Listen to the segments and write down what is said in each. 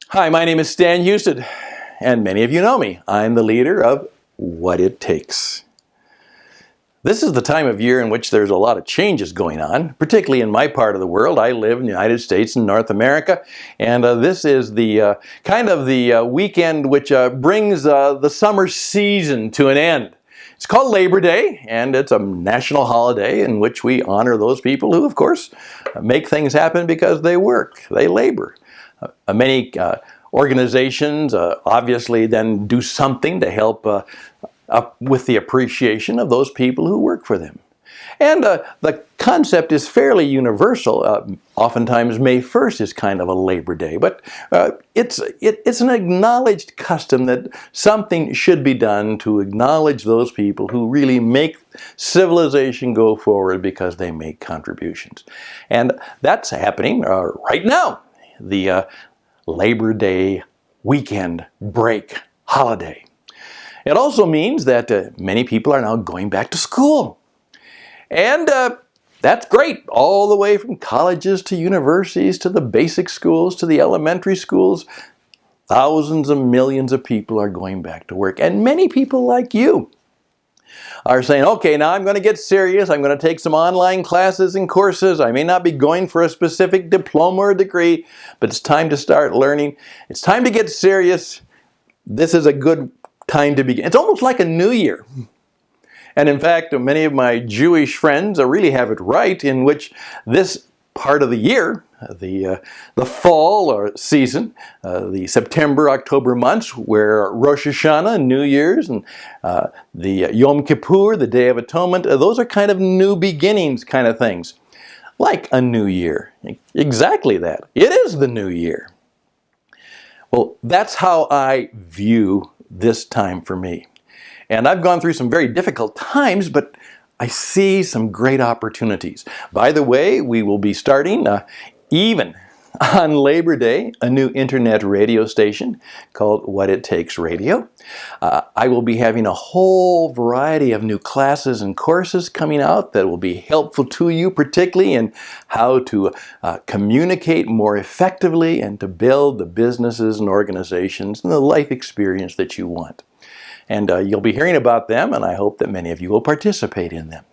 Hi, my name is Stan Hustad, and many of you know me. I'm the leader of What It Takes. This is the time of year in which there's a lot of changes going on, particularly in my part of the world. I live in the United States and North America, and this is the kind of the weekend which brings the summer season to an end. It's called Labor Day, and it's a national holiday in which we honor those people who, of course, make things happen because they work, they labor. Many organizations obviously then do something to help with the appreciation of those people who work for them. And the concept is fairly universal. Oftentimes May 1st is kind of a Labor Day, but it's an acknowledged custom that something should be done to acknowledge those people who really make civilization go forward because they make contributions. And that's happening right now. The Labor Day weekend break holiday. It also means that many people are now going back to school. And that's great, all the way from colleges to universities to the basic schools to the elementary schools. Thousands of millions of people are going back to work. And many people like you are saying, okay, now I'm going to get serious. I'm going to take some online classes and courses. I may not be going for a specific diploma or degree, but it's time to start learning. It's time to get serious. This is a good time to begin. It's almost like a new year. And in fact, many of my Jewish friends really have it right, in which this part of the year, the fall or season, the September, October months, where Rosh Hashanah, New Year's, and the Yom Kippur, the Day of Atonement, those are kind of new beginnings kind of things. Like a new year. Exactly that. It is the new year. Well, that's how I view this time for me. And I've gone through some very difficult times, but I see some great opportunities. By the way, we will be starting even on Labor Day, a new internet radio station called What It Takes Radio. I will be having a whole variety of new classes and courses coming out that will be helpful to you, particularly in how to communicate more effectively and to build the businesses and organizations and the life experience that you want. And you'll be hearing about them, and I hope that many of you will participate in them.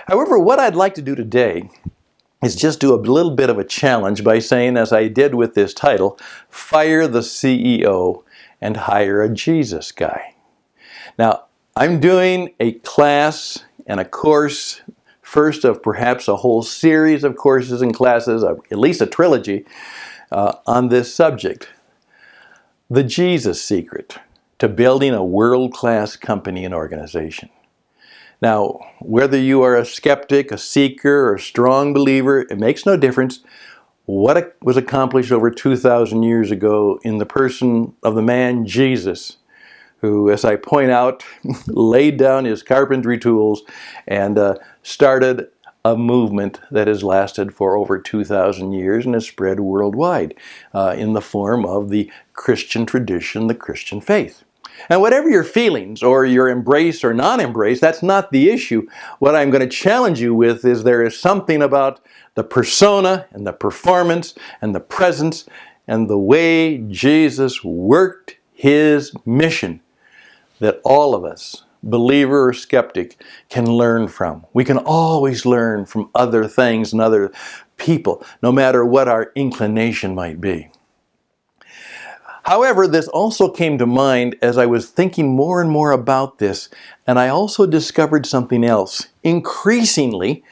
However, what I'd like to do today is just do a little bit of a challenge by saying, as I did with this title, fire the CEO and hire a Jesus guy. Now, I'm doing a class and a course, first of perhaps a whole series of courses and classes, at least a trilogy, on this subject. The Jesus secret to building a world-class company and organization. Now, whether you are a skeptic, a seeker, or a strong believer, it makes no difference. What was accomplished over 2,000 years ago in the person of the man Jesus, who, as I point out, laid down his carpentry tools and started a movement that has lasted for over 2,000 years and has spread worldwide in the form of the Christian tradition, the Christian faith. And whatever your feelings or your embrace or non-embrace, that's not the issue. What I'm going to challenge you with is there is something about the persona and the performance and the presence and the way Jesus worked his mission that all of us, believer or skeptic, can learn from. We can always learn from other things and other people, no matter what our inclination might be. However, this also came to mind as I was thinking more and more about this, and I also discovered something else. Increasingly,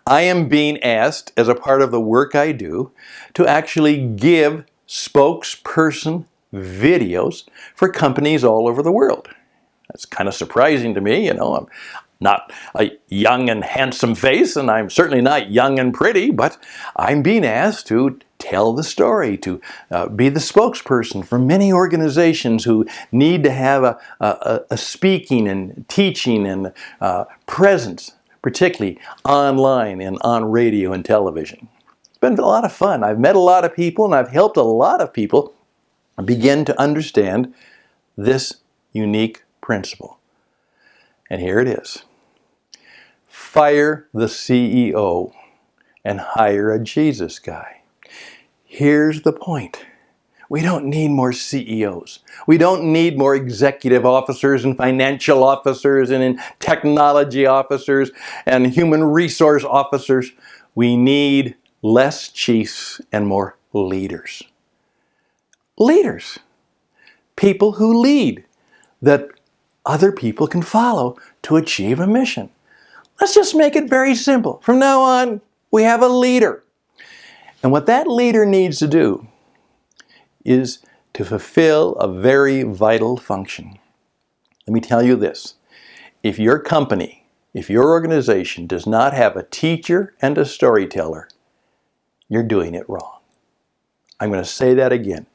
I am being asked, as a part of the work I do, to actually give spokesperson videos for companies all over the world. That's kind of surprising to me, I'm not a young and handsome face, and I'm certainly not young and pretty, but I'm being asked to tell the story, to be the spokesperson for many organizations who need to have a speaking and teaching and presence, particularly online and on radio and television. It's been a lot of fun. I've met a lot of people, and I've helped a lot of people begin to understand this unique principle. And here it is. Fire the CEO and hire a Jesus guy. Here's the point. We don't need more CEOs. We don't need more executive officers and financial officers and technology officers and human resource officers. We need less chiefs and more leaders. Leaders. People who lead, that other people can follow to achieve a mission. Let's just make it very simple. From now on, we have a leader. And what that leader needs to do is to fulfill a very vital function. Let me tell you this. If your company, if your organization does not have a teacher and a storyteller, you're doing it wrong. I'm going to say that again.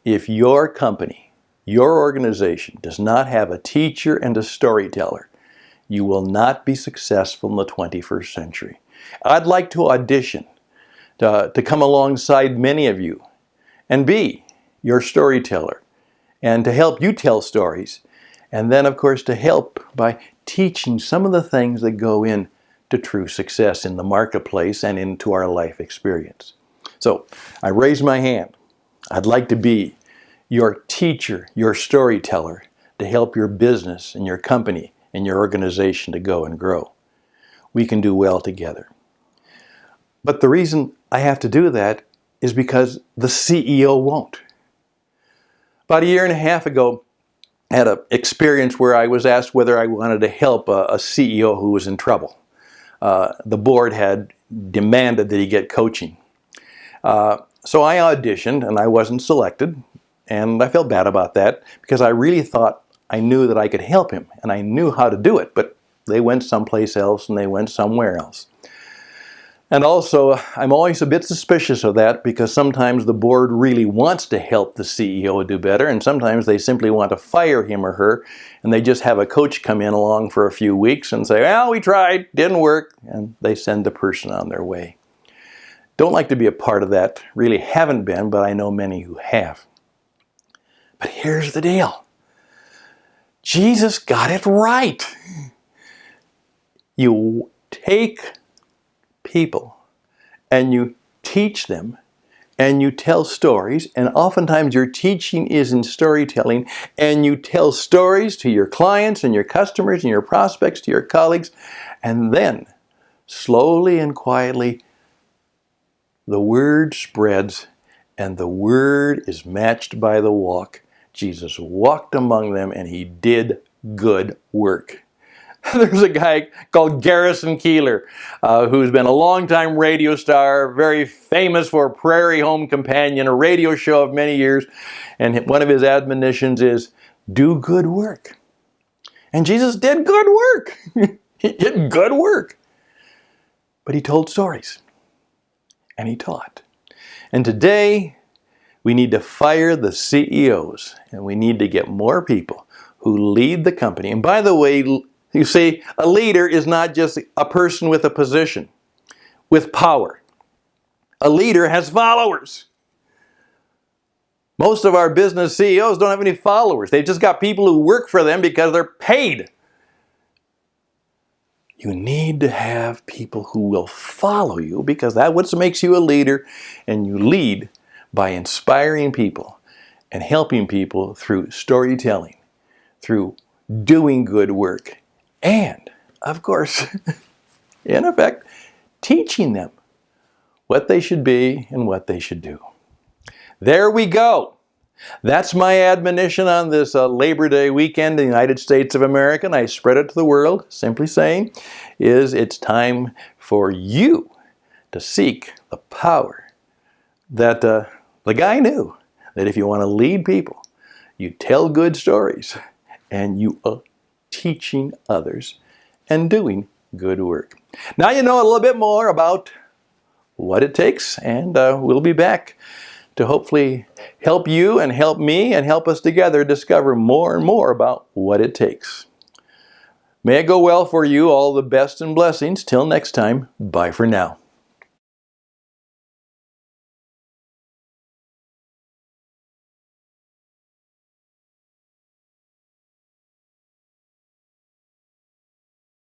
If your company, your organization does not have a teacher and a storyteller, you will not be successful in the 21st century. I'd like to audition to come alongside many of you and be your storyteller and to help you tell stories, and then of course to help by teaching some of the things that go into true success in the marketplace and into our life experience. So I raise my hand. I'd like to be your teacher, your storyteller, to help your business and your company and your organization to go and grow. We can do well together. But the reason I have to do that is because the CEO won't. About a year and a half ago, I had an experience where I was asked whether I wanted to help a CEO who was in trouble. The board had demanded that he get coaching. So I auditioned and I wasn't selected, and I felt bad about that because I really thought I knew that I could help him and I knew how to do it, but they went someplace else and they went somewhere else. And also, I'm always a bit suspicious of that because sometimes the board really wants to help the CEO do better, and sometimes they simply want to fire him or her, and they just have a coach come in along for a few weeks and say, well, we tried, didn't work, and they send the person on their way. Don't like to be a part of that, really haven't been, but I know many who have. But here's the deal. Jesus got it right. You take people and you teach them and you tell stories, and oftentimes your teaching is in storytelling, and you tell stories to your clients and your customers and your prospects, to your colleagues, and then slowly and quietly the word spreads and the word is matched by the walk. Jesus walked among them and he did good work. There's a guy called Garrison Keillor who's been a longtime radio star, very famous for Prairie Home Companion, a radio show of many years. And one of his admonitions is, do good work. And Jesus did good work. He did good work. But he told stories. And he taught. And today, we need to fire the CEOs. And we need to get more people who lead the company. And by the way, you see, a leader is not just a person with a position, with power. A leader has followers. Most of our business CEOs don't have any followers. They've just got people who work for them because they're paid. You need to have people who will follow you, because that's what makes you a leader, and you lead by inspiring people and helping people through storytelling, through doing good work, and, of course, in effect, teaching them what they should be and what they should do. There we go. That's my admonition on this Labor Day weekend in the United States of America, and I spread it to the world, simply saying, it's time for you to seek the power that the guy knew, that if you want to lead people, you tell good stories, and you are teaching others and doing good work. Now you know a little bit more about what it takes, and we'll be back to hopefully help you and help me and help us together discover more and more about what it takes. May it go well for you. All the best and blessings. Till next time, bye for now.